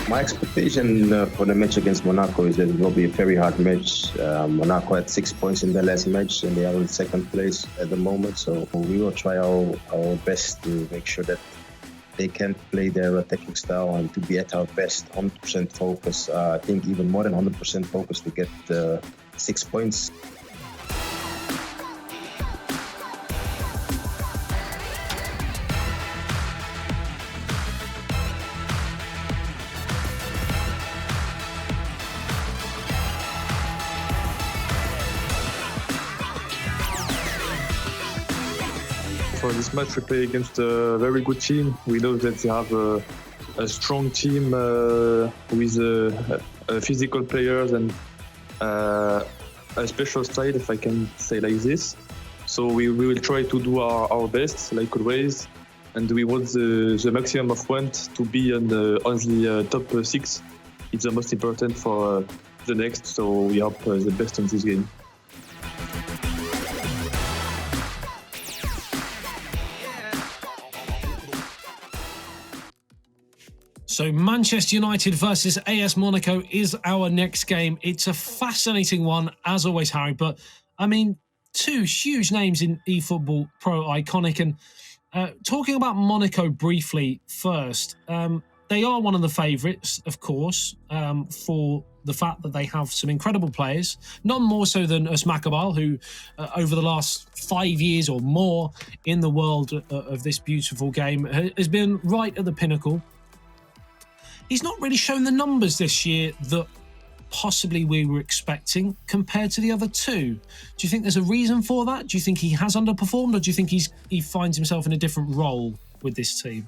My expectation for the match against Monaco is that it will be a very hard match. Monaco had 6 points in their last match and they are in second place at the moment. So we will try our best to make sure that they can play their attacking style and to be at our best, 100% focus. I think even more than 100% focus to get 6 points. For this match, we play against a very good team. We know that they have a strong team with physical players and a special style, if I can say like this. So we will try to do our best, like always, and we want the maximum of points to be on the top 6. It's the most important for the next, so we hope the best in this game. So Manchester United versus AS Monaco is our next game. It's a fascinating one, as always, Harry. But, I mean, two huge names in eFootball.Pro IQONIQ. And talking about Monaco briefly first, they are one of the favourites, of course, for the fact that they have some incredible players. None more so than Usmakabal, who over the last 5 years or more in the world of this beautiful game has been right at the pinnacle. He's not really shown the numbers this year that possibly we were expecting compared to the other two. Do you think there's a reason for that? Do you think he has underperformed, or do you think he finds himself in a different role with this team?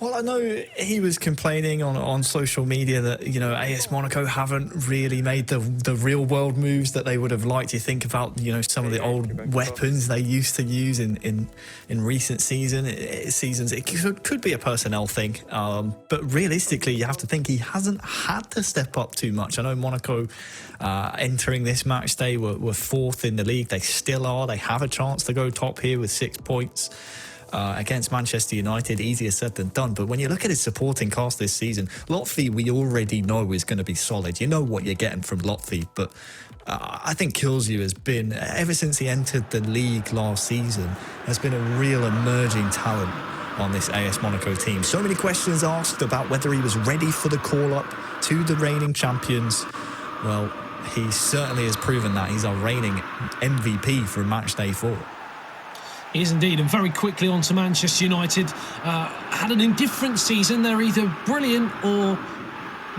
Well, I know he was complaining on social media that, you know, AS Monaco haven't really made the real world moves that they would have liked. You think about, you know, some of the old weapons they used to use in recent seasons. It could be a personnel thing. But realistically, you have to think he hasn't had to step up too much. I know Monaco entering this match day were fourth in the league. They still are. They have a chance to go top here with 6 points. Against Manchester United, easier said than done. But when you look at his supporting cast this season, Lotfi we already know is going to be solid. You know what you're getting from Lotfi, but I think Kilsey has been, ever since he entered the league last season, has been a real emerging talent on this AS Monaco team. So many questions asked about whether he was ready for the call-up to the reigning champions. Well, he certainly has proven that. He's our reigning MVP for Matchday 4. He is indeed. And very quickly on to Manchester United. Had an indifferent season. They're either brilliant or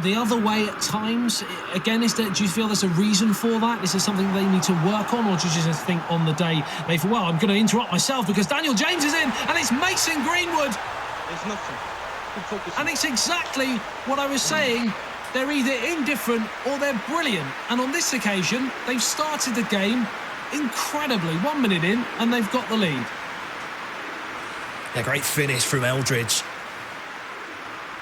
the other way at times. Again, do you feel there's a reason for that? Is there something they need to work on, or do you just think on the day they thought, well, I'm going to interrupt myself because Daniel James is in and it's Mason Greenwood? There's nothing. And it's exactly what I was saying. They're either indifferent or they're brilliant. And on this occasion, they've started the game incredibly, 1 minute in, and they've got the lead. A great finish from Eldridge.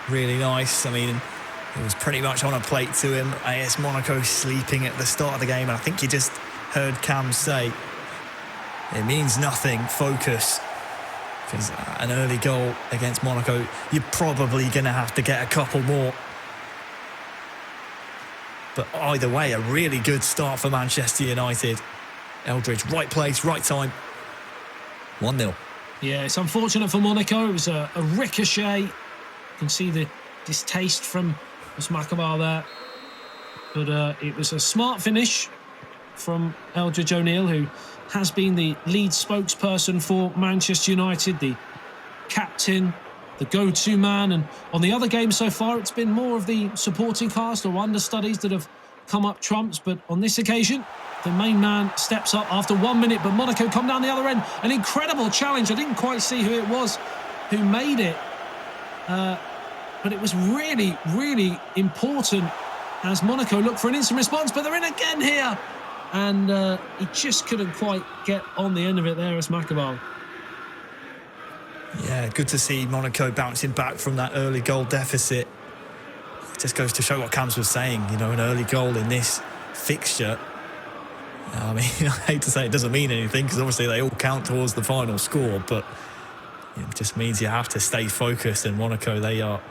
Really nice. I mean, it was pretty much on a plate to him. AS Monaco sleeping at the start of the game, and I think you just heard Cam say, it means nothing, focus. Because an early goal against Monaco, you're probably going to have to get a couple more. But either way, a really good start for Manchester United. Eldridge, right place, right time. 1-0. Yeah, it's unfortunate for Monaco. It was a ricochet. You can see the distaste from Usmakabal there. But it was a smart finish from Eldridge O'Neill, who has been the lead spokesperson for Manchester United, the captain, the go-to man. And on the other games so far, it's been more of the supporting cast or understudies that have come up trumps. But on this occasion, the main man steps up after 1 minute, but Monaco come down the other end. An incredible challenge. I didn't quite see who it was who made it. But it was really, really important as Monaco look for an instant response. But they're in again here. And he just couldn't quite get on the end of it there as Usmakabal. Yeah, good to see Monaco bouncing back from that early goal deficit. It just goes to show what Cams was saying. You know, an early goal in this fixture, I mean, I hate to say it doesn't mean anything because obviously they all count towards the final score, but it just means you have to stay focused. And Monaco, they are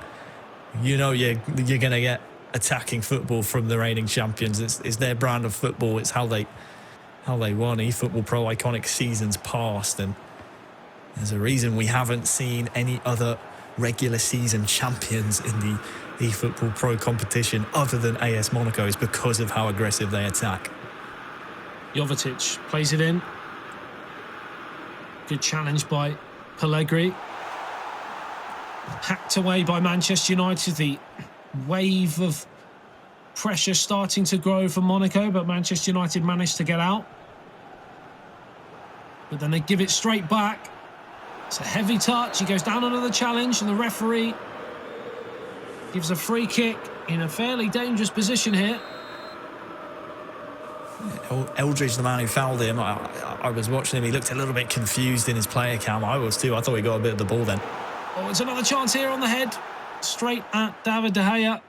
you know you're going to get attacking football from the reigning champions. It's their brand of football. It's how they won eFootball.Pro IQONIQ seasons past, and there's a reason we haven't seen any other regular season champions in the eFootball.Pro competition other than AS Monaco. Is because of how aggressive they attack. Jovetic plays it in. Good challenge by Pellegrini. Hacked away by Manchester United. The wave of pressure starting to grow for Monaco, but Manchester United managed to get out. But then they give it straight back. It's a heavy touch. He goes down under the challenge, and the referee gives a free kick in a fairly dangerous position here. Eldridge, the man who fouled him, I was watching him. He looked a little bit confused in his player cam. I was too. I thought he got a bit of the ball then. Oh, it's another chance here on the head. Straight at David De Gea.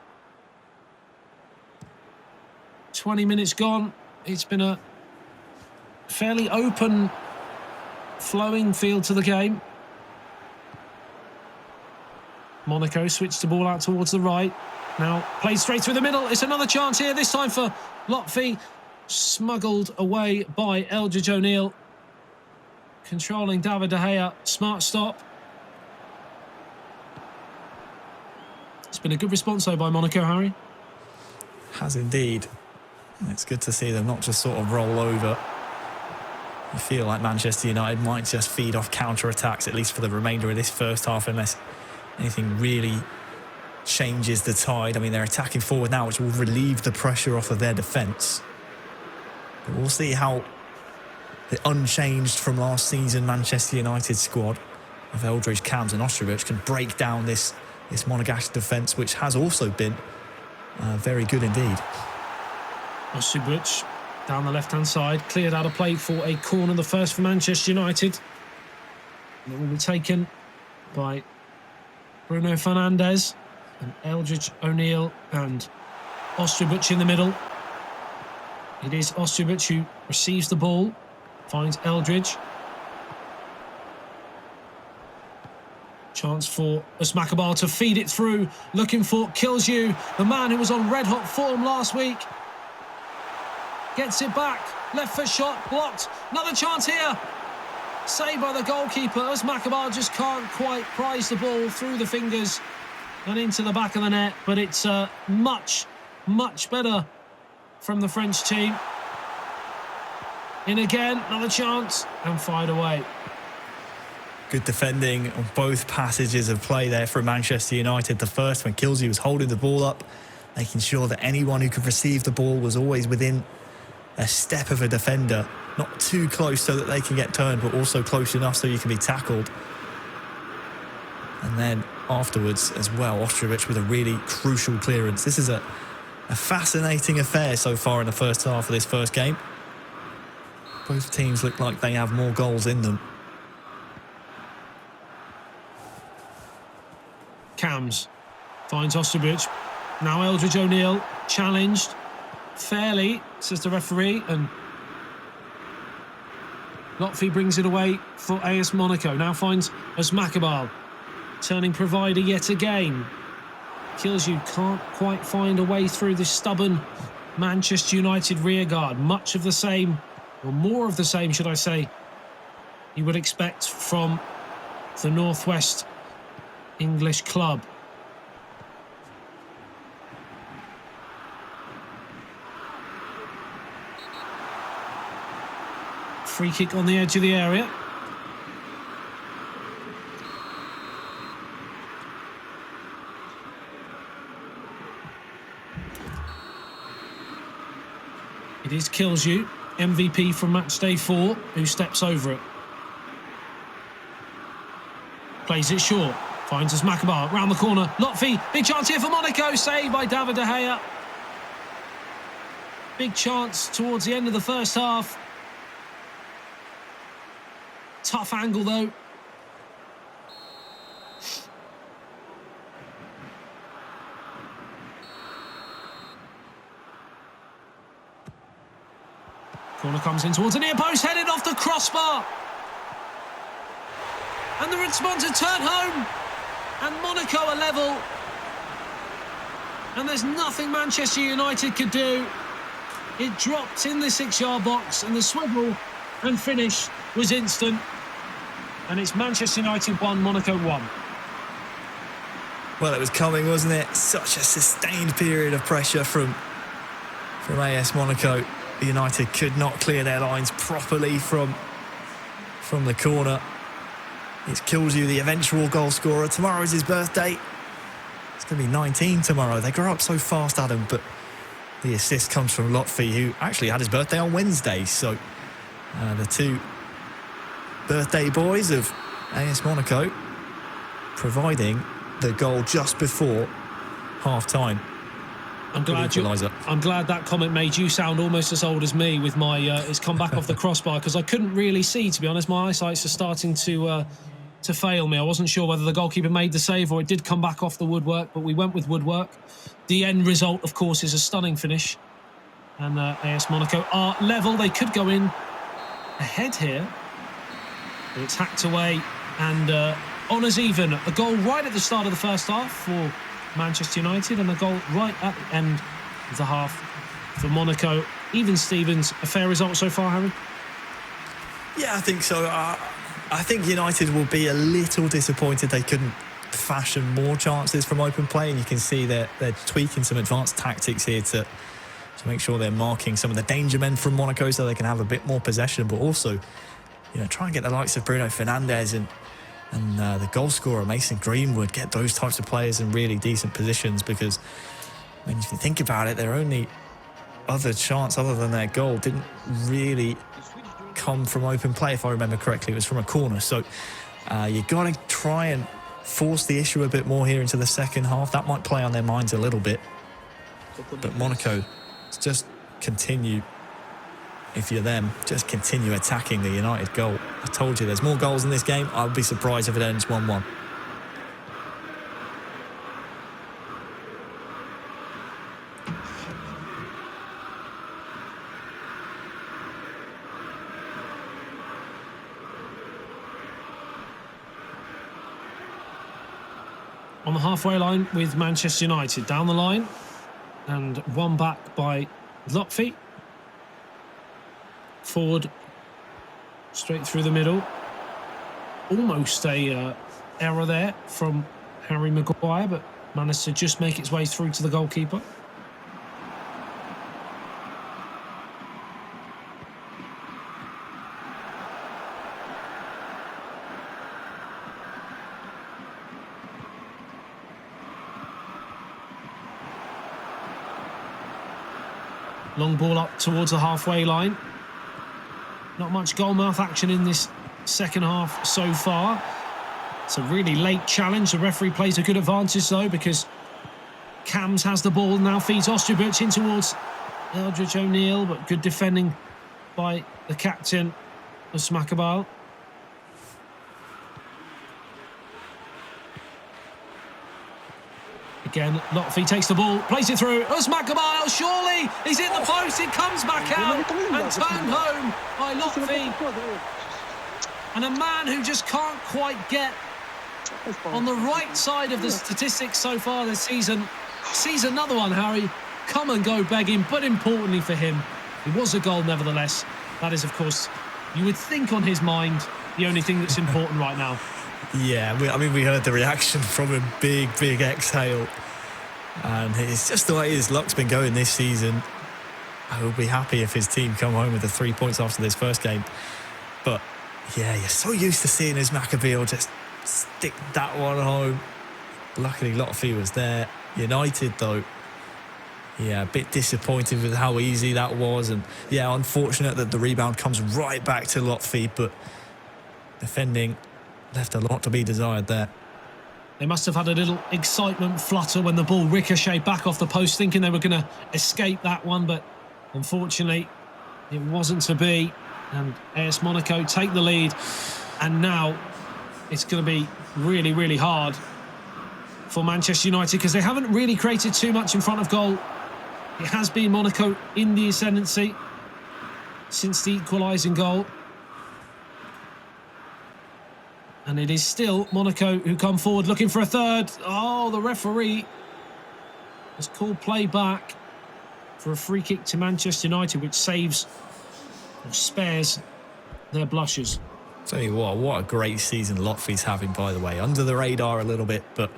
20 minutes gone. It's been a fairly open, flowing field to the game. Monaco switched the ball out towards the right. Now played straight through the middle. It's another chance here, this time for Lotfi. Smuggled away by Eldridge O'Neill. Controlling David De Gea. Smart stop. It's been a good response though by Monaco, Harry. Has indeed. It's good to see them not just sort of roll over. You feel like Manchester United might just feed off counter-attacks, at least for the remainder of this first half, unless anything really changes the tide. I mean, they're attacking forward now, which will relieve the pressure off of their defence. But we'll see how the unchanged from last season Manchester United squad of Eldridge, Cams and Ostrovic can break down this Monegasque defence, which has also been very good indeed. Ostrovic down the left-hand side, cleared out of play for a corner, the first for Manchester United. And it will be taken by Bruno Fernandes and Eldridge O'Neill and Ostrovic in the middle. It is Ostrovic who receives the ball, finds Eldridge. Chance for Usmakabal to feed it through, looking for Kilsue, the man who was on red-hot form last week. Gets it back, left foot shot, blocked. Another chance here. Saved by the goalkeeper. Usmakabal just can't quite prize the ball through the fingers and into the back of the net. But it's much, much better from the French team. In again, another chance, and fired away. Good defending on both passages of play there from Manchester United. The first, when Kilsey was holding the ball up, making sure that anyone who could receive the ball was always within a step of a defender, not too close so that they can get turned, but also close enough so you can be tackled. And then afterwards as well, Ostrovic with a really crucial clearance. This is a fascinating affair so far in the first half of this first game. Both teams look like they have more goals in them. Cams finds Ostrovic. Now Eldridge O'Neill challenged fairly, says the referee, and Lotfi brings it away for AS Monaco. Now finds Usmakabal, turning provider yet again. Kilsue can't quite find a way through this stubborn Manchester United rearguard. Much of the same, or more of the same, should I say, you would expect from the Northwest English club. Free kick on the edge of the area. It is Kilsue, MVP from Matchday 4, who steps over it. Plays it short. Finds Usmakabal round the corner. Lotfi, big chance here for Monaco. Saved by David De Gea. Big chance towards the end of the first half. Tough angle though. Corner comes in towards the near post, headed off the crossbar. And the response to turn home. And Monaco are level. and there's nothing Manchester United could do. It dropped in the 6-yard box, and the swivel and finish was instant. And it's Manchester United 1, Monaco 1. Well, it was coming, wasn't it? Such a sustained period of pressure from AS Monaco. United could not clear their lines properly from the corner. It kills you, the eventual goal scorer. Tomorrow is his birthday. It's going to be 19 tomorrow. They grow up so fast, Adam, but the assist comes from Lotfi, who actually had his birthday on Wednesday. So the two birthday boys of AS Monaco providing the goal just before half-time. I'm glad that comment made you sound almost as old as me with my it's come back off the crossbar, because I couldn't really see, to be honest. My eyesight's are starting to fail me. I wasn't sure whether the goalkeeper made the save or it did come back off the woodwork, but we went with woodwork. The end result, of course, is a stunning finish. And AS Monaco are level. They could go in ahead here. But it's hacked away and honours even. A goal right at the start of the first half for Manchester United, and a goal right at the end of the half for Monaco. Even Stevens, a fair result so far, Harry? Yeah, I think so. I think United will be a little disappointed they couldn't fashion more chances from open play, and you can see they're tweaking some advanced tactics here to make sure they're marking some of the danger men from Monaco so they can have a bit more possession, but also, try and get the likes of Bruno Fernandes and the goal scorer Mason Greenwood, get those types of players in really decent positions, because if you think about it, their only other chance other than their goal didn't really come from open play. If I remember correctly, it was from a corner. So you got to try and force the issue a bit more here into the second half. That might play on their minds a little bit, but Monaco just continue. If you're them, just continue attacking the United goal. I told you there's more goals in this game. I would be surprised if it ends 1-1. On the halfway line with Manchester United. Down the line and one back by Lotfi. Forward, straight through the middle. Almost a error there from Harry Maguire, but managed to just make its way through to the goalkeeper. Long ball up towards the halfway line. Not much goalmouth action in this second half so far. It's a really late challenge. The referee plays a good advantage, though, because Cams has the ball, now feeds Osterbuch in towards Eldridge O'Neill, but good defending by the captain of Smakabal. Again, Lotfi takes the ball, plays it through. Smakabal, surely he's in the post. It comes back out and turned home by Lotfi. And a man who just can't quite get on the right side of the statistics so far this season sees another one, Harry. Come and go begging, but importantly for him, it was a goal nevertheless. That is, of course, you would think on his mind, the only thing that's important right now. Yeah, we heard the reaction from him. Big exhale. And it's just the way his luck's been going this season. I would be happy if his team come home with the 3 points after this first game. But, yeah, you're so used to seeing his Maccabi just stick that one home. Luckily, Lotfi was there. United, though, yeah, a bit disappointed with how easy that was. And, yeah, unfortunate that the rebound comes right back to Lotfi. But defending left a lot to be desired there. They must have had a little excitement flutter when the ball ricocheted back off the post, thinking they were going to escape that one, but unfortunately it wasn't to be. And AS Monaco take the lead, and now it's going to be really hard for Manchester United, because they haven't really created too much in front of goal. It has been Monaco in the ascendancy since the equalising goal. And it is still Monaco who come forward looking for a third. Oh, the referee has called play back for a free kick to Manchester United, which saves or spares their blushes. Tell you what a great season Lotfie's having, by the way. Under the radar a little bit, but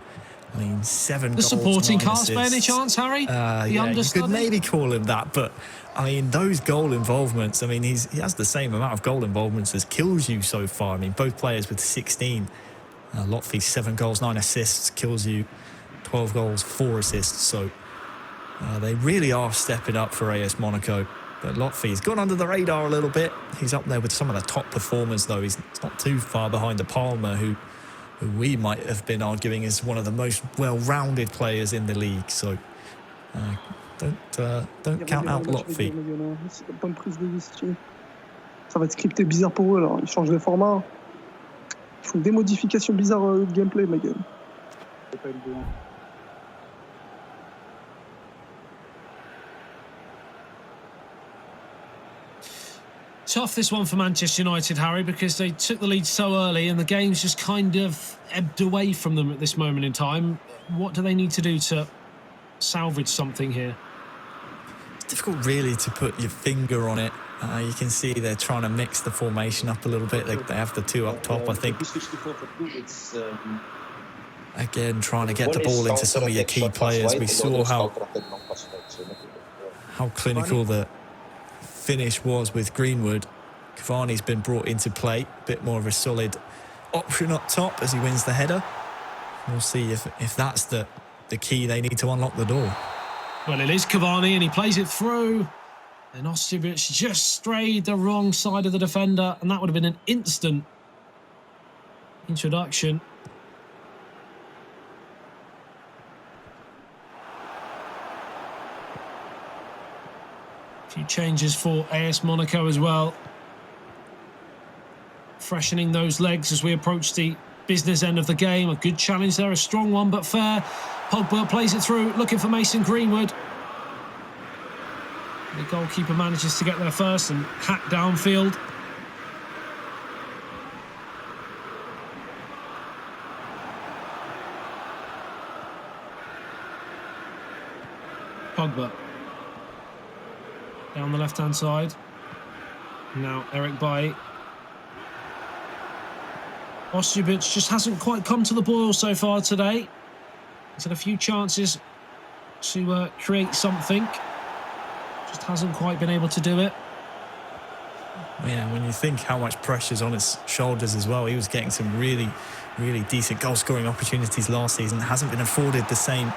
I mean, 7 goals, The supporting 9 cast, by any assists. chance, Harry? Yeah, you could maybe call him that, but I mean, those goal involvements, I mean, he has the same amount of goal involvements as kills you so far. I mean, both players with 16. Lotfie, 7 goals, 9 assists, kills you 12 goals, 4 assists. So they really are stepping up for AS Monaco. But Lotfie's gone under the radar a little bit. He's up there with some of the top performers, though. He's not too far behind De Palma, who we might have been arguing is one of the most well-rounded players in the league. So don't count out Lotfie. Bonne prise de décision. Ça va être scripté bizarre pour eux, là. Ils changent de format. Ils font des modifications bizarres de gameplay, ma gueule. C'est pas évident. Tough this one for Manchester United, Harry, because they took the lead so early and the game's just kind of ebbed away from them at this moment in time. What do they need to do to salvage something here? It's difficult really to put your finger on it. You can see they're trying to mix the formation up a little bit. They have the 2 up top, I think. Again, trying to get the ball into some of your key players. We saw how clinical the finish was with Greenwood. Cavani's been brought into play. A bit more of a solid option up top as he wins the header. We'll see if that's the key they need to unlock the door. Well, it is Cavani and he plays it through. And Ostjevic just strayed the wrong side of the defender, and that would have been an instant introduction. A few changes for AS Monaco as well. Freshening those legs as we approach the business end of the game. A good challenge there, a strong one, but fair. Pogba plays it through, looking for Mason Greenwood. The goalkeeper manages to get there first and hack downfield. Pogba. Down the left-hand side. Now Eric Bailly. Ostjevic just hasn't quite come to the boil so far today. He's had a few chances to create something. Just hasn't quite been able to do it. Yeah, when you think how much pressure's on his shoulders as well, he was getting some really, really decent goal-scoring opportunities last season. Hasn't been afforded the same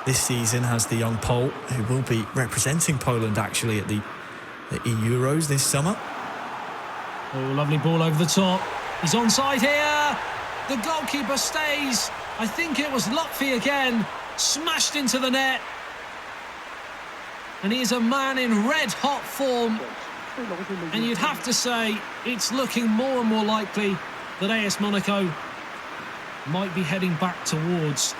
this season as the young Pole, who will be representing Poland actually at the Euros this summer. Oh, lovely ball over the top. He's onside here. The goalkeeper stays. I think it was Lotfie again. Smashed into the net. And he is a man in red-hot form. And you'd have to say it's looking more and more likely that AS Monaco might be heading back towards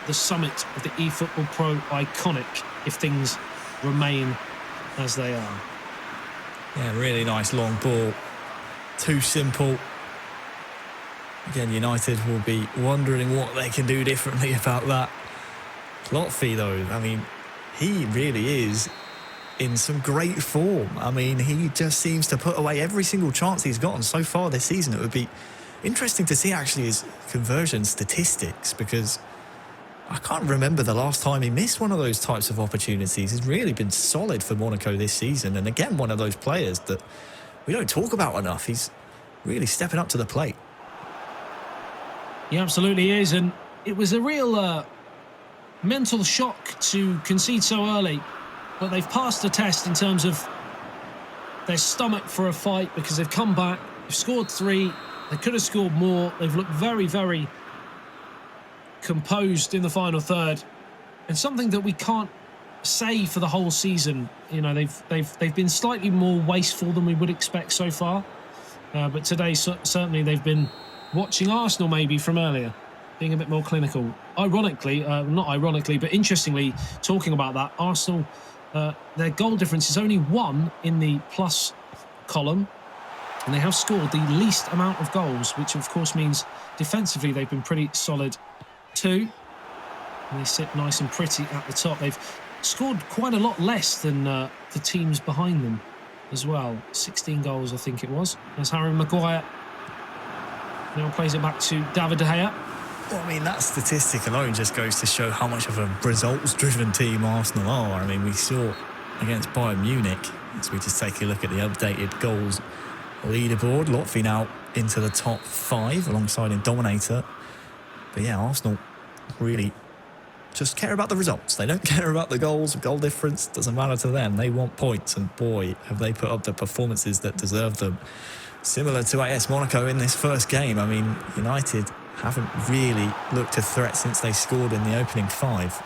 the summit of the eFootball.Pro IQONIQ if things remain as they are. Yeah, really nice long ball. Too simple. Again, United will be wondering what they can do differently about that. Lotfie, though, I mean, he really is in some great form. I mean, he just seems to put away every single chance he's gotten so far this season. It would be interesting to see actually his conversion statistics, because I can't remember the last time he missed one of those types of opportunities. He's really been solid for Monaco this season. And again, one of those players that we don't talk about enough. He's really stepping up to the plate. He absolutely is. And it was a real mental shock to concede so early. But they've passed the test in terms of their stomach for a fight, because they've come back, they've scored 3, they could have scored more. They've looked very, very composed in the final third, and something that we can't say for the whole season. You know, they've been slightly more wasteful than we would expect so far, but today certainly they've been watching Arsenal maybe from earlier, being a bit more clinical. Ironically, not ironically, but interestingly, talking about that, Arsenal, their goal difference is only 1 in the plus column, and they have scored the least amount of goals, which of course means defensively they've been pretty solid too. And they sit nice and pretty at the top. They've scored quite a lot less than the teams behind them as well. 16 goals, I think it was. As Harry Maguire now plays it back to David De Gea. Well, I mean, that statistic alone just goes to show how much of a results-driven team Arsenal are. I mean, we saw against Bayern Munich, as we just take a look at the updated goals leaderboard. Lotfi now into the top 5 alongside in Dominator. But yeah, Arsenal really just care about the results. They don't care about the goals, goal difference. Doesn't matter to them. They want points, and boy, have they put up the performances that deserve them. Similar to AS Monaco in this first game. I mean, United haven't really looked a threat since they scored in the opening 5.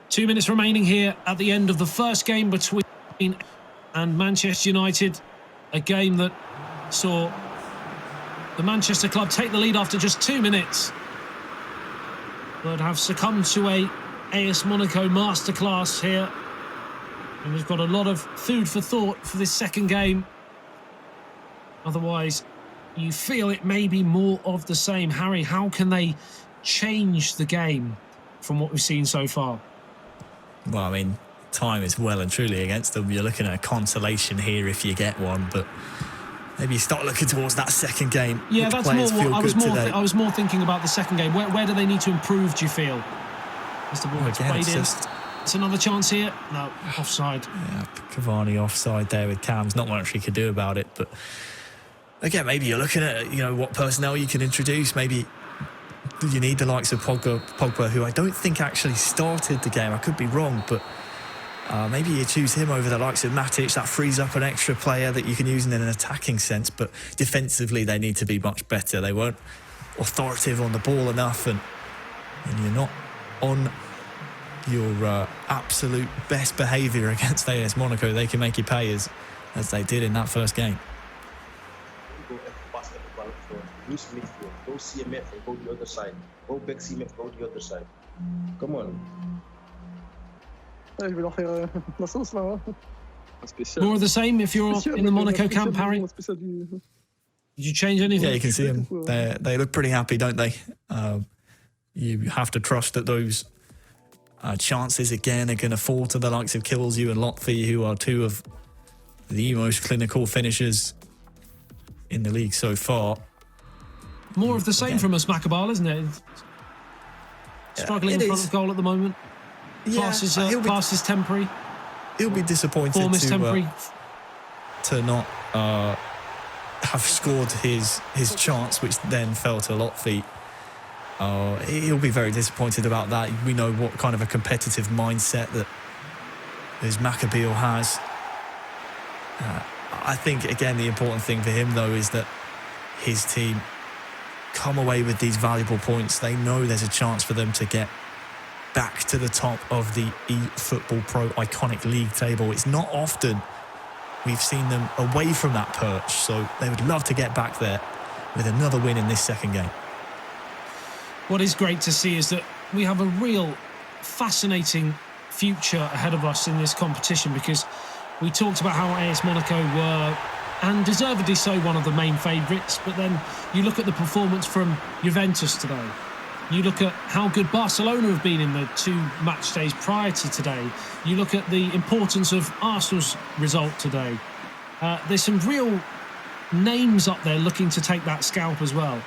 Two minutes remaining here at the end of the first game between and Manchester United. A game that saw the Manchester club take the lead after just 2 minutes, but have succumbed to a AS Monaco masterclass here. And we've got a lot of food for thought for this second game. Otherwise, you feel it may be more of the same. Harry, how can they change the game from what we've seen so far? Well, I mean, time is well and truly against them. You're looking at a consolation here if you get one, but maybe you start looking towards that second game. Yeah, that's more what I was more thinking about the second game. Where do they need to improve, do you feel? As the ball gets played in. It's another chance here. No, offside. Yeah, Cavani offside there with Cams. Not much he could do about it, but again, maybe you're looking at, what personnel you can introduce. Maybe you need the likes of Pogba, who I don't think actually started the game. I could be wrong, but maybe you choose him over the likes of Matic. That frees up an extra player that you can use in an attacking sense, but defensively they need to be much better. They weren't authoritative on the ball enough, and you're not on your absolute best behaviour against AS Monaco. They can make you pay as they did in that first game. Use midfield. Go CMF and go the other side. Go back CMF, go the other side. Come on. Ouais, je vais leur faire la sauce là. More of the same if you're in the Monaco camp, Harry. Did you change anything? Yeah, you can see them. They look pretty happy, don't they? You have to trust that those chances again are going to fall to the likes of Killsy and Lotfi, who are two of the most clinical finishers in the league so far. More of the same from us, Macabal, isn't it? Struggling in front of goal at the moment. Class is temporary. He'll be disappointed to not have scored his chance, which then fell to Lotfi. He'll be very disappointed about that. We know what kind of a competitive mindset that his Maccabiel has. I think, again, the important thing for him, though, is that his team come away with these valuable points. They know there's a chance for them to get back to the top of the eFootball.Pro IQONIQ league table. It's not often we've seen them away from that perch, so they would love to get back there with another win in this second game. What is great to see is that we have a real fascinating future ahead of us in this competition, because we talked about how AS Monaco were, and deservedly so, one of the main favourites, but then you look at the performance from Juventus today. You look at how good Barcelona have been in the 2 match days prior to today. You look at the importance of Arsenal's result today. There's some real names up there looking to take that scalp as well.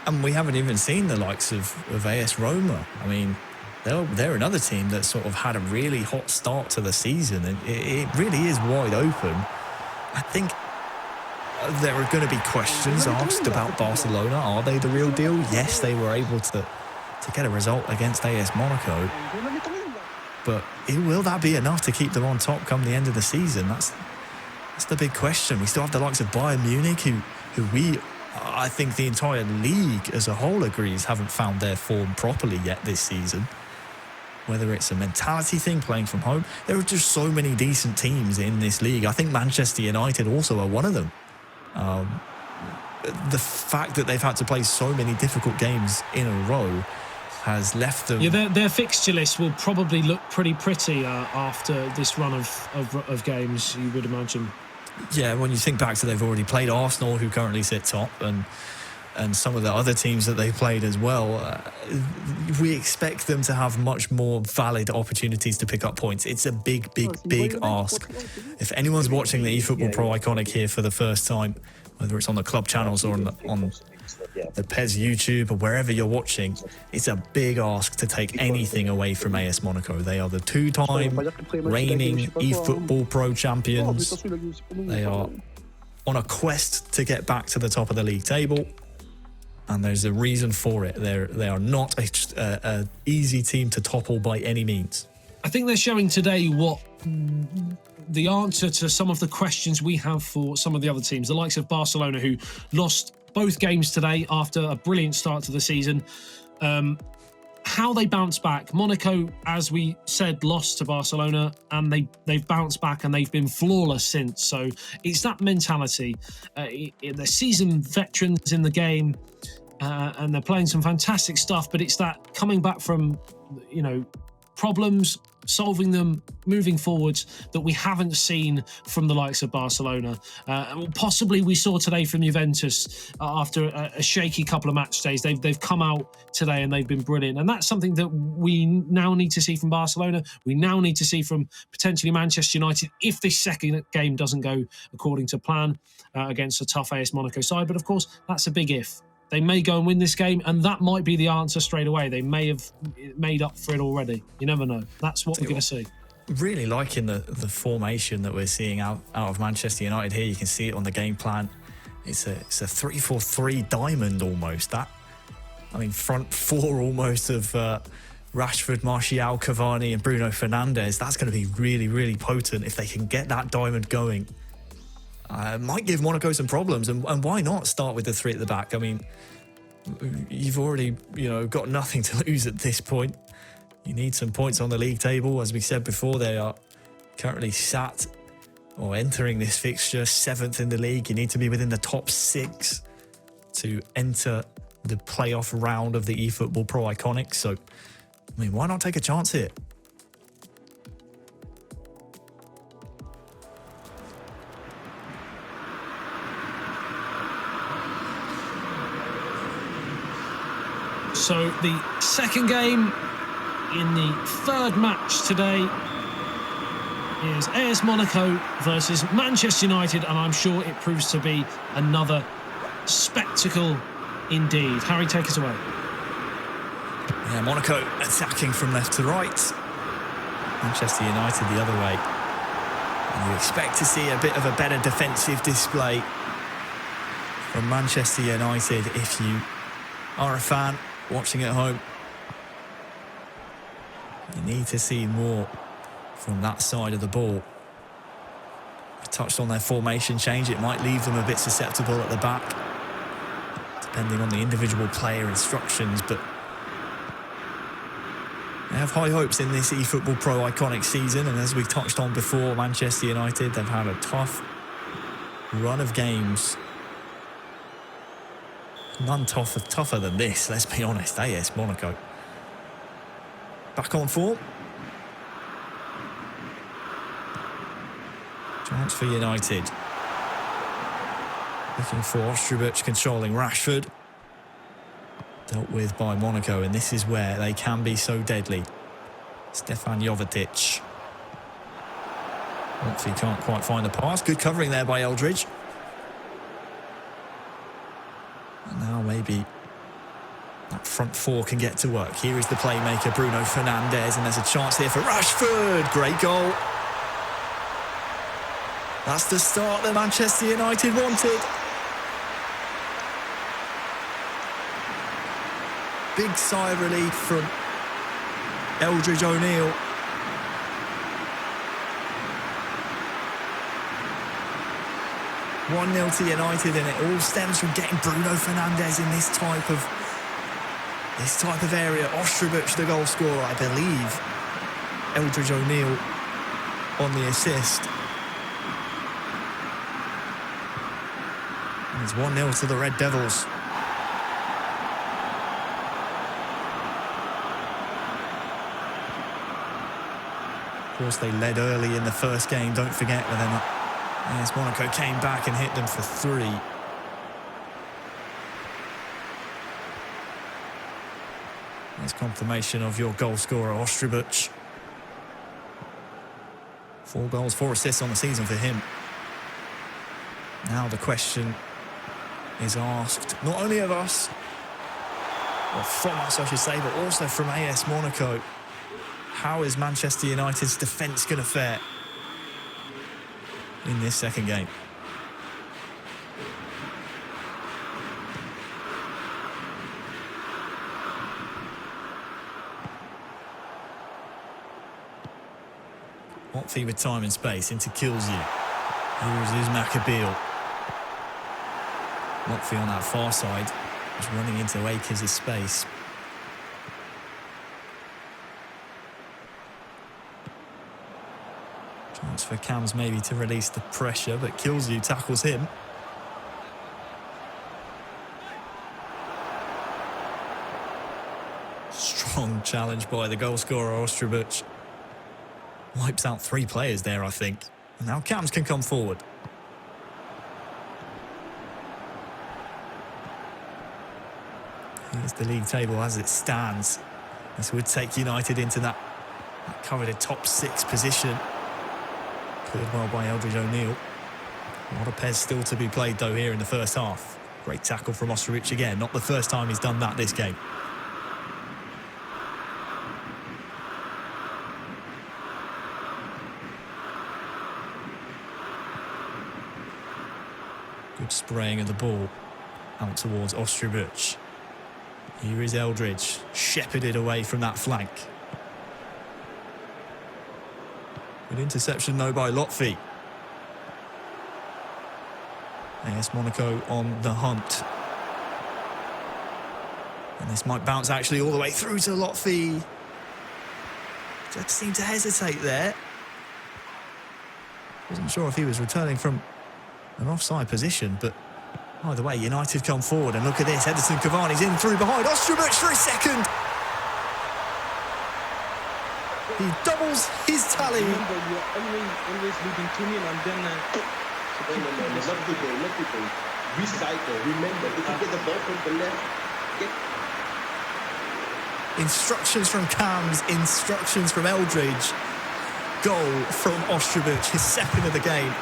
And we haven't even seen the likes of AS Roma. I mean, they're another team that sort of had a really hot start to the season, and it really is wide open. I think there are going to be questions asked about Barcelona. Are they the real deal? Yes, they were able to get a result against AS Monaco. But will that be enough to keep them on top come the end of the season? That's the big question. We still have the likes of Bayern Munich, who I think the entire league as a whole agrees haven't found their form properly yet this season. Whether it's a mentality thing, playing from home, there are just so many decent teams in this league. I think Manchester United also are one of them. The fact that they've had to play so many difficult games in a row has left them. Yeah, their fixture list will probably look pretty after this run of games, you would imagine. Yeah, when you think back to they've already played Arsenal, who currently sit top, and some of the other teams that they played as well, we expect them to have much more valid opportunities to pick up points. It's a big ask. If anyone's watching the eFootball.Pro IQONIQ here for the first time, whether it's on the club channels or on the PES YouTube or wherever you're watching, it's a big ask to take anything away from AS Monaco. They are the two-time reigning eFootball.Pro champions. They are on a quest to get back to the top of the league table. And there's a reason for it. They are not a easy team to topple by any means. I think they're showing today what the answer to some of the questions we have for some of the other teams, the likes of Barcelona, who lost both games today after a brilliant start to the season. How they bounce back. Monaco, as we said, lost to Barcelona, and they've bounced back and they've been flawless since. So it's that mentality. They're seasoned veterans in the game, and they're playing some fantastic stuff, but it's that coming back from, problems, solving them, moving forwards, that we haven't seen from the likes of Barcelona. Possibly we saw today from Juventus after a shaky couple of match days. They've come out today and they've been brilliant. And that's something that we now need to see from Barcelona. We now need to see from potentially Manchester United if this second game doesn't go according to plan against a tough AS Monaco side. But of course, that's a big if. They may go and win this game, and that might be the answer straight away. They may have made up for it already. You never know. That's what we're going to see. Really liking the formation that we're seeing out of Manchester United here. You can see it on the game plan. It's a 3-4-3 diamond almost. Front four almost of Rashford, Martial, Cavani, and Bruno Fernandes. That's going to be really, really potent if they can get that diamond going. Might give Monaco some problems, and why not start with the three at the back? You've already, got nothing to lose at this point. You need some points on the league table. As we said before, they are currently sat or entering this fixture 7th in the league. You need to be within the top 6 to enter the playoff round of the eFootball.Pro IQONIQ. So, why not take a chance here? So the second game in the third match today is AS Monaco versus Manchester United, and I'm sure it proves to be another spectacle indeed. Harry, take us away. Yeah, Monaco attacking from left to right. Manchester United the other way. And you expect to see a bit of a better defensive display from Manchester United if you are a fan watching at home. You need to see more from that side of the ball. I touched on their formation change. It might leave them a bit susceptible at the back, depending on the individual player instructions, but they have high hopes in this eFootball.Pro IQONIQ season, and as we've touched on before, Manchester United, they've had a tough run of games. None tougher than this, let's be honest. AS Monaco back on form. Chance for United. Looking for Ostrubic, controlling Rashford. Dealt with by Monaco, and this is where they can be so deadly. Stefan Jovetic. He can't quite find the pass. Good covering there by Eldridge. And now maybe that front four can get to work. Here is the playmaker, Bruno Fernandes, and there's a chance here for Rashford. Great goal. That's the start that Manchester United wanted. Big sigh of relief from Eldridge O'Neill. (1-0) to United, and it all stems from getting Bruno Fernandes in this type of area. Ostrubic, the goal scorer, I believe. Eldridge O'Neill on the assist. And it's 1-0 to the Red Devils. course, they led early in the first game, don't forget, but then AS Monaco came back and hit them for 3. There's confirmation of your goal scorer, Ostrubuc. 4 goals, 4 assists on the season for him. Now the question is asked, not only of us, or from us, I should say, but also from AS Monaco. How is Manchester United's defence going to fare in this second game? Watford with time and space into Kills You. Here's Maccabeal. Watford on that far side, just running into Akers' space. Chance for Cams maybe to release the pressure, but Kills You tackles him. Strong challenge by the goal scorer, Ostrubuc. Wipes out 3 players there, I think. And now Cams can come forward. Here's the league table as it stands. This would take United into that coveted top 6 position. Cleared well by Eldridge O'Neill. A lot of PES still to be played, though, here in the first half. Great tackle from Ostrubuc again. Not the first time he's done that this game. Good spraying of the ball out towards Ostrubuc. Here is Eldridge, shepherded away from that flank. Good interception, though, by Lotfi. AS Monaco on the hunt. And this might bounce actually all the way through to Lotfi. Just seemed to hesitate there. Wasn't sure if he was returning from an offside position, but either way, United come forward, and look at this. Edinson Cavani's in through behind. Ostrubuc for a second. He doubles his tally. Remember, you're always leading 2-0 and then... Let people recycle. Remember, if you get the ball from the left, Instructions from Cams, instructions from Eldridge. Goal from Ostrubuc, his second of the game.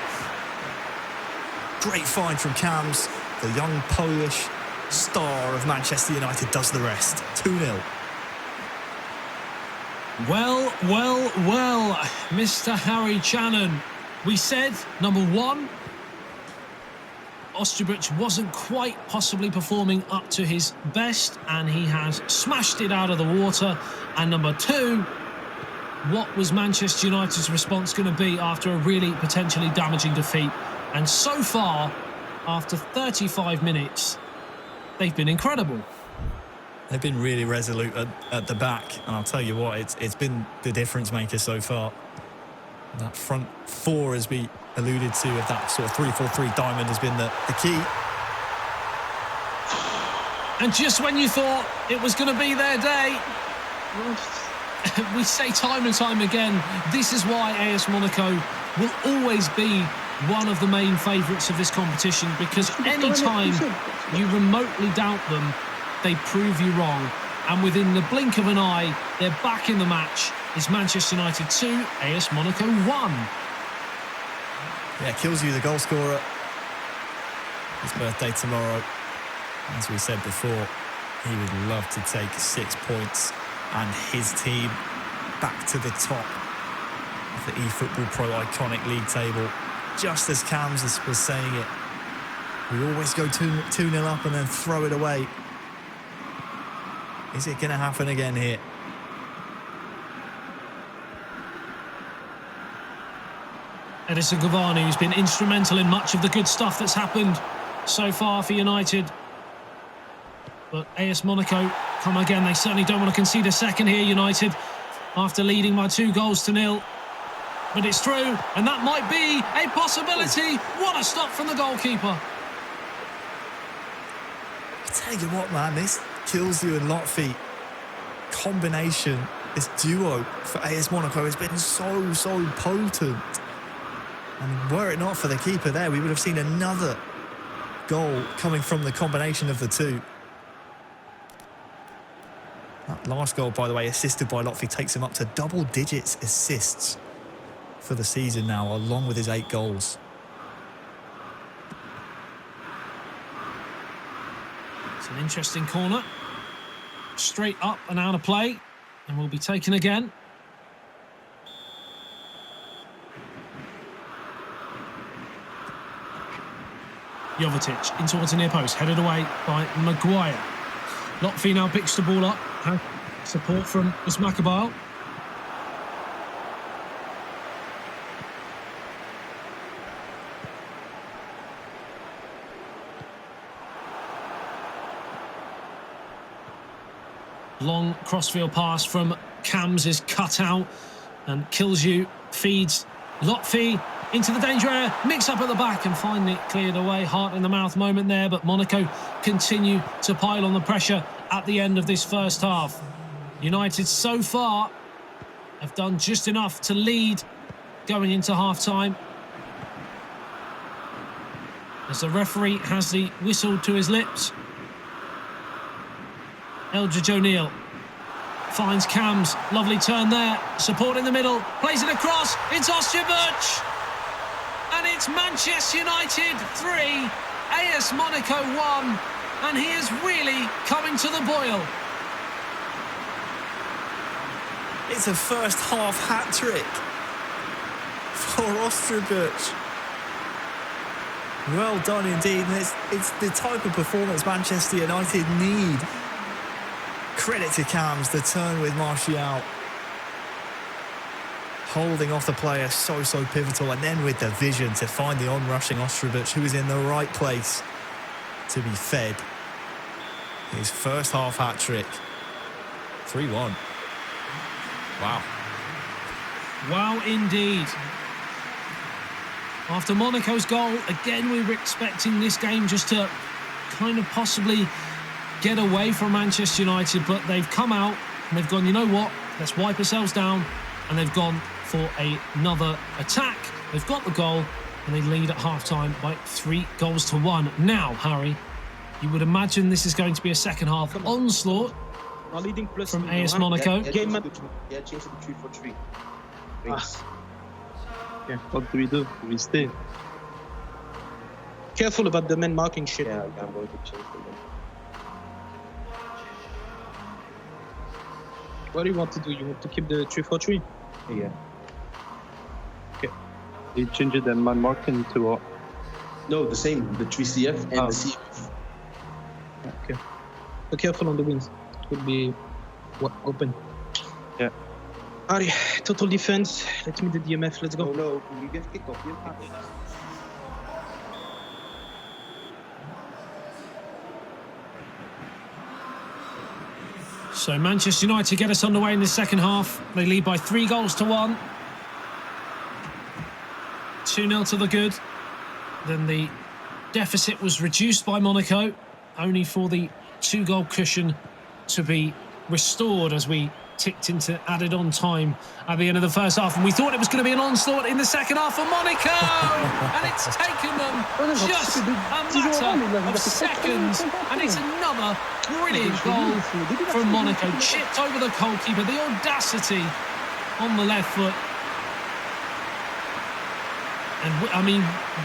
Great find from Cams. The young Polish star of Manchester United does the rest. 2-0. Well, Mr. Harry Channon. We said, number 1, Ostrubuc wasn't quite possibly performing up to his best, and he has smashed it out of the water. And number 2, what was Manchester United's response going to be after a really potentially damaging defeat? And so far, after 35 minutes, they've been incredible. They've been really resolute at the back, and I'll tell you what, it's been the difference maker so far. That front 4, as we alluded to, of that sort of 3-4-3 diamond has been the key. And just when you thought it was going to be their day, we say time and time again, this is why AS Monaco will always be one of the main favourites of this competition, because any time you remotely doubt them, they prove you wrong. And within the blink of an eye, they're back in the match. It's Manchester United 2, AS Monaco 1. Yeah, Kills You, the goal scorer. His birthday tomorrow. As we said before, he would love to take 6 points and his team back to the top of the eFootball.Pro IQONIQ league table. Just as Cams was saying it, we always go 2-0 up and then throw it away. Is it going to happen again here? Edinson Cavani, who's been instrumental in much of the good stuff that's happened so far for United. But AS Monaco come again. They certainly don't want to concede a second here, United, after leading by 2-0. But it's through, and that might be a possibility. What a stop from the goalkeeper. I tell you what, man, this Kills You and Lotfi combination This duo for AS Monaco has been so potent. And were it not for the keeper there, we would have seen another goal coming from the combination of the two. That last goal, by the way, assisted by Lotfi, takes him up to double digits assists for the season now, along with his 8 goals. It's an interesting corner. Straight up and out of play, and will be taken again. Jovetic in towards the near post, headed away by Maguire. Lotfi now picks the ball up. Support from Usmakabal. Long crossfield pass from Cams is cut out and kills you. Feeds Lotfi into the danger area, mix up at the back and finally cleared away. Heart in the mouth moment there, but Monaco continue to pile on the pressure at the end of this first half. United so far have done just enough to lead going into half-time. As the referee has the whistle to his lips. Eldridge O'Neill finds Cams, lovely turn there, support in the middle, plays it across, it's Osterbuch! And it's Manchester United 3, AS Monaco 1, and he is really coming to the boil. It's a first half hat-trick for Osterbuch. Well done indeed, and it's the type of performance Manchester United need. Credit to Cams, the turn with Martial. Holding off the player, so pivotal, and then with the vision to find the on-rushing Osterbuch, who is in the right place to be fed. His first half hat-trick. 3-1. Wow. Wow, indeed. After Monaco's goal, again, we were expecting this game just to kind of possibly get away from Manchester United, but they've come out and they've gone, you know what, let's wipe ourselves down, and they've gone for another attack. They've got the goal, and they lead at half-time by 3-1. Now, Harry, you would imagine this is going to be a second-half onslaught from AS Monaco. Yeah, change it to 3-4-3. Thanks. Yeah, what do we do? We stay. Careful about the men marking shit. Yeah, I'm going to change them. What do you want to do? You want to keep the 3-4-3? Yeah. Okay. You change it and man marking to what? No, the same. The 3CF and the CF. Okay. Be careful on the wings. It could be open. Yeah. Alright, total defense. Let me the DMF. Let's go. Oh no, you get kick off. So Manchester United get us underway in the second half. They lead by 3-1. 2-0 to the good. Then the deficit was reduced by Monaco, only for the 2-goal cushion to be restored as we ticked into added on time at the end of the first half. And we thought it was going to be an onslaught in the second half for Monaco. And it's taken them just a matter of seconds. And it's another brilliant goal from Monaco. Chipped over the goalkeeper. The audacity on the left foot. And I mean,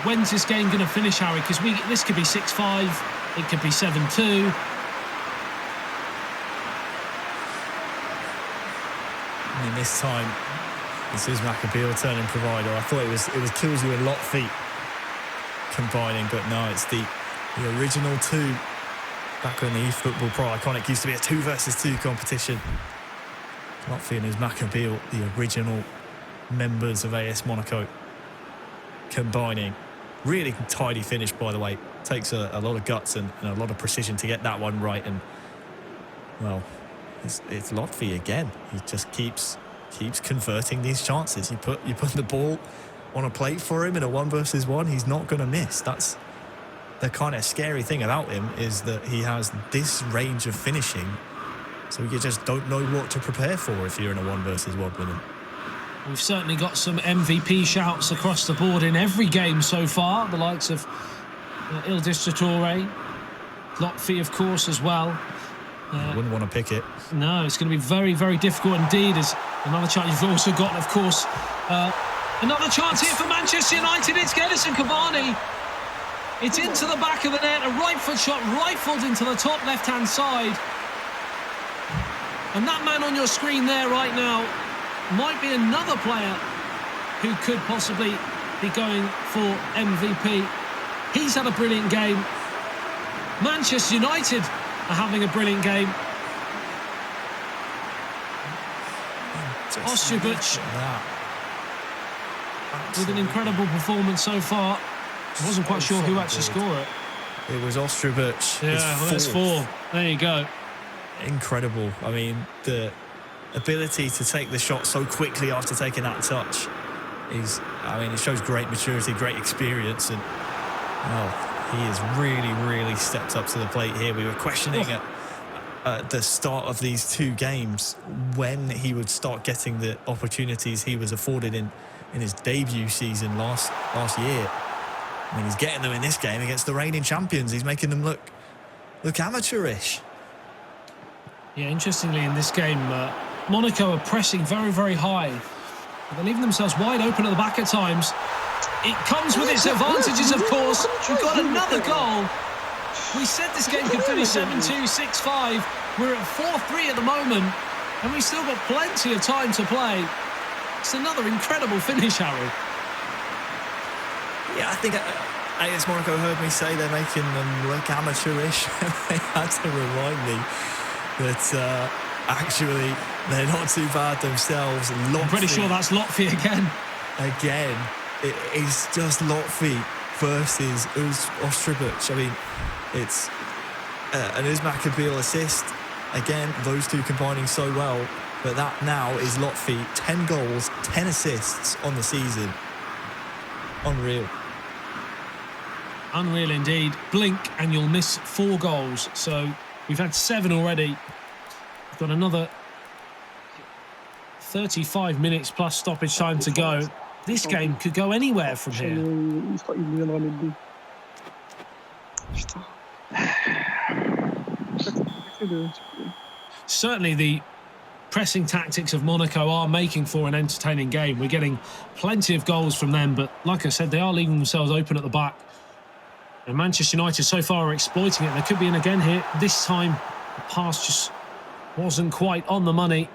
when's this game going to finish, Harry? Because this could be 6-5. It could be 7-2. I mean, this time, this is Maccabeal turning provider. I thought it was Killsy and Lotfi combining, but no, it's the original two. Back when the eFootball.Pro IQONIQ used to be a 2 versus 2 competition. Lotfi and his Maccabeal, the original members of AS Monaco, combining. Really tidy finish, by the way. Takes a lot of guts and a lot of precision to get that one right. And, well, it's Lotfi again. He just keeps converting these chances. You put the ball on a plate for him in a 1 versus 1, he's not going to miss. That's the kind of scary thing about him, is that he has this range of finishing So you just don't know what to prepare for if you're in a 1 versus 1 with them. We've certainly got some MVP shouts across the board in every game so far. The likes of Il Distratore, Lotfi, of course, as well. I wouldn't want to pick it. No, it's going to be very, very difficult indeed. As another chance you've also got, of course, another chance here for Manchester United. It's Edison Cavani. It's into the back of the net. A right foot shot rifled into the top left-hand side. And that man on your screen there right now might be another player who could possibly be going for MVP. He's had a brilliant game. Manchester United are having a brilliant game. Ostrubic with an incredible performance so far. I wasn't quite sure who actually scored it. It was Ostrubic. Yeah, well, that's 4. There you go. Incredible. I mean, the ability to take the shot so quickly after taking that touch is, I mean, it shows great maturity, great experience, and he has really, really stepped up to the plate here. We were questioning at the start of these 2 games when he would start getting the opportunities he was afforded in his debut season last year. I mean, he's getting them in this game against the reigning champions. He's making them look amateurish. Yeah, interestingly, in this game, Monaco are pressing very, very high. They're leaving themselves wide open at the back at times. It comes with its advantages, of course. We've got another goal. We said this game could finish 7-2, 6-5. We're at 4-3 at the moment, and we've still got plenty of time to play. It's another incredible finish, Harry. Yeah, I think AS Monaco heard me say they're making them look amateurish. They had to remind me that actually they're not too bad themselves. I'm pretty sure that's Lotfi again. Again, it is just Lotfi versus Ostrubic. I mean, it's an Uzmakabil assist. Again, those two combining so well. But that now is Lotfi. 10 goals, 10 assists on the season. Unreal. Unreal indeed. Blink and you'll miss 4 goals. So we've had 7 already. We've got another 35 minutes plus stoppage time to go. This game could go anywhere from here. Certainly the pressing tactics of Monaco are making for an entertaining game. We're getting plenty of goals from them, but like I said, they are leaving themselves open at the back. And Manchester United so far are exploiting it. There could be an again here. This time, the pass just wasn't quite on the money.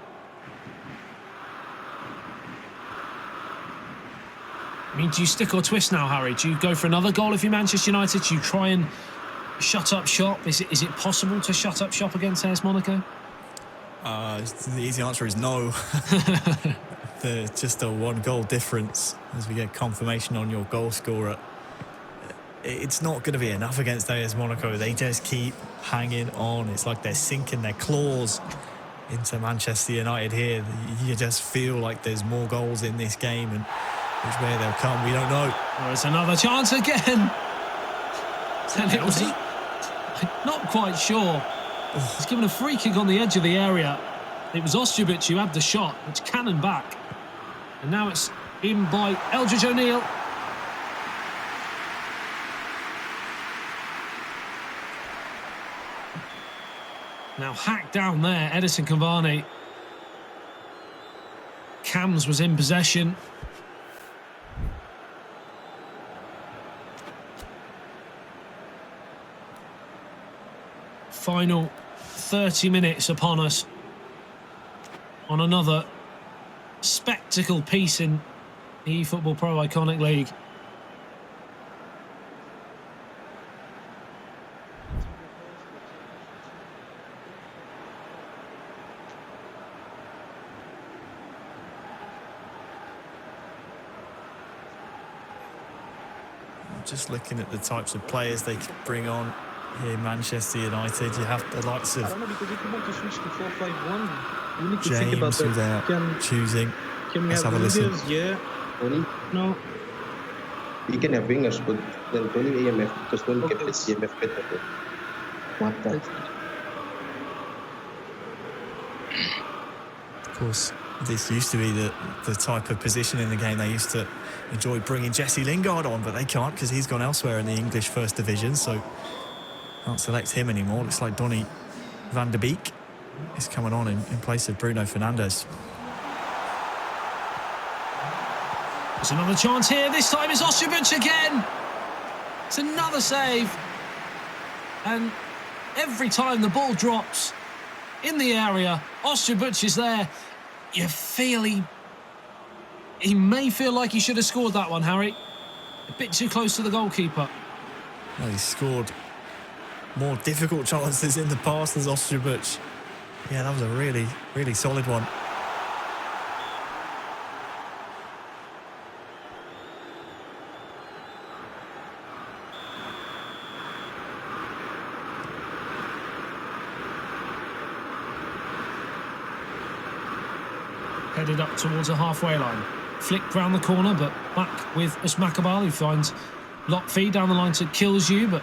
I mean, do you stick or twist now, Harry? Do you go for another goal if you're Manchester United? Do you try and shut up shop? Is it possible to shut up shop against AS Monaco? The easy answer is no. Just a 1-goal difference as we get confirmation on your goal scorer. It's not going to be enough against AS Monaco. They just keep hanging on. It's like they're sinking their claws into Manchester United here. You just feel like there's more goals in this game, and which way they'll come, we don't know. There's another chance again. And it was not quite sure. He's given a free kick on the edge of the area. It was Ostrubic who had the shot, which cannoned back. And now it's in by Eldridge O'Neill. Now hacked down there, Edison Cavani. Cams was in possession. Final 30 minutes upon us on another spectacle piece in the eFootball.Pro IQONIQ League. Just looking at the types of players they could bring on here in Manchester United, you have the likes of James, who they're choosing. Let's have a listen. No. You can have wingers, but then Tony AMF, because Tony can play CMF better. What that? Of course, this used to be the type of position in the game they used to enjoy bringing Jesse Lingard on, but they can't because he's gone elsewhere in the English First Division, so can't select him anymore. Looks like Donny van der Beek is coming on in place of Bruno Fernandes. There's another chance here. This time is Ostojic again. It's another save. And every time the ball drops in the area, Ostojic is there. You feel he may feel like he should have scored that one, Harry. A bit too close to the goalkeeper. Well, he's scored more difficult chances in the past as Ostojic. Yeah, that was a really, really solid one. Headed up towards the halfway line. Flicked round the corner, but back with Usmakabal, who finds Lotfi down the line to kills you, but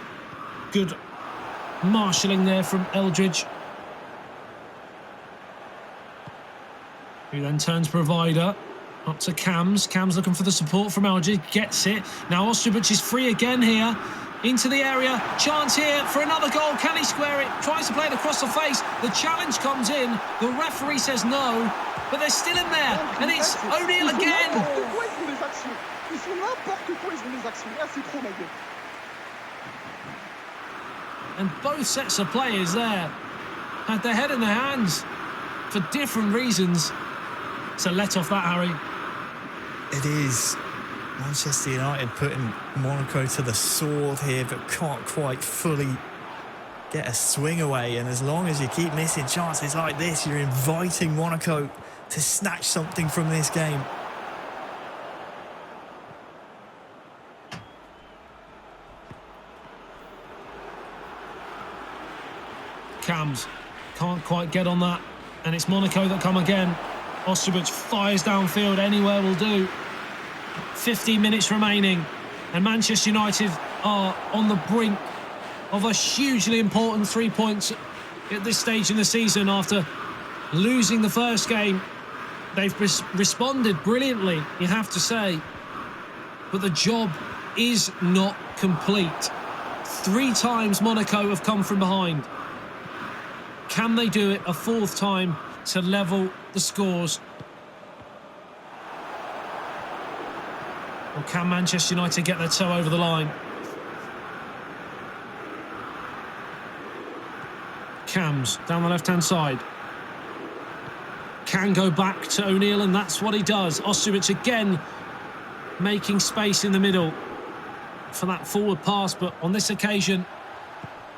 good marshalling there from Eldridge. Who then turns provider up to Cams. Cams looking for the support from Eldridge, gets it. Now Ostojic is free again here. Into the area, chance here for another goal. Can he square it? Tries to play it across the face. The challenge comes in. The referee says no, but they're still in there, and it's O'Neill again. And both sets of players there had their head in their hands for different reasons. So let off that, Harry. It is Manchester United putting Monaco to the sword here, but can't quite fully get a swing away. And as long as you keep missing chances like this, you're inviting Monaco to snatch something from this game. Cams can't quite get on that, and it's Monaco that come again. Ostojic fires downfield, anywhere will do. 15 minutes remaining, and Manchester United are on the brink of a hugely important 3 points at this stage in the season after losing the first game. They've responded brilliantly, you have to say, but the job is not complete. 3 times Monaco have come from behind. Can they do it a 4th time to level the scores? Or can Manchester United get their toe over the line? Cams down the left-hand side. Can go back to O'Neill, and that's what he does. Ostojic again making space in the middle for that forward pass, but on this occasion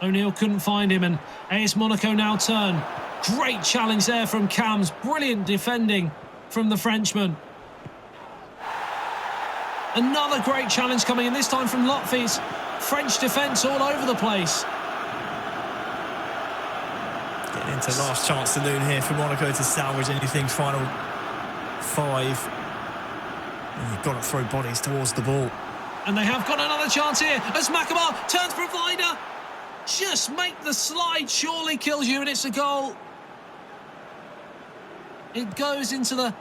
O'Neill couldn't find him, and AS Monaco now turn. Great challenge there from Cams. Brilliant defending from the Frenchman. Another great challenge coming in, this time from Lotfi's French defence all over the place. Getting into last chance saloon here for Monaco to salvage anything. Final 5. And you've got to throw bodies towards the ball. And they have got another chance here as Makamar turns provider. Just make the slide, surely kills you, and it's a goal. It goes into the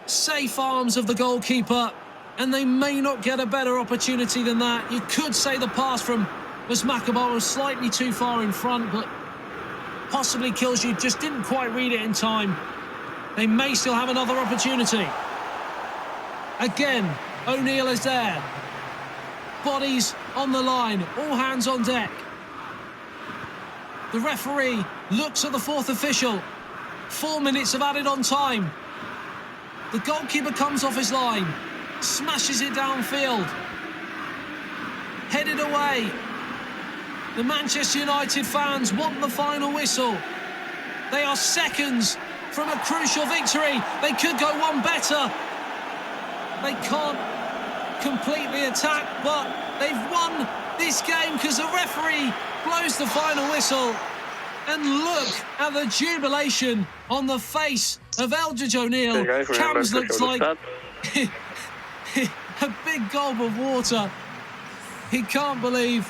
safe arms of the goalkeeper, and they may not get a better opportunity than that. You could say the pass from Usmakabal was slightly too far in front, but possibly kills you. Just didn't quite read it in time. They may still have another opportunity. Again, O'Neill is there. Bodies on the line, all hands on deck. The referee looks at the 4th official. 4 minutes of added on time. The goalkeeper comes off his line, smashes it downfield. Headed away. The Manchester United fans want the final whistle. They are seconds from a crucial victory. They could go one better. They can't completely attack, but they've won this game because the referee blows the final whistle. And look at the jubilation on the face of Eldridge O'Neill. Cams looks like a big gulp of water. He can't believe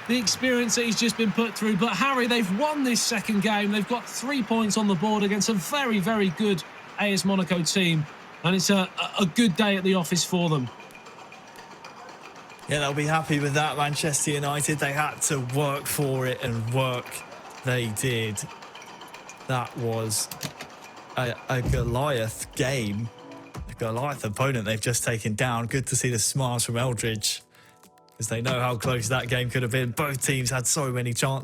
the experience that he's just been put through. But Harry, they've won this second game. They've got 3 points on the board against a very, very good AS Monaco team. And it's a good day at the office for them. Yeah, they'll be happy with that, Manchester United. They had to work for it, and work they did. That was a Goliath game. A Goliath opponent they've just taken down. Good to see the smiles from Eldridge, because they know how close that game could have been. Both teams had so many chances.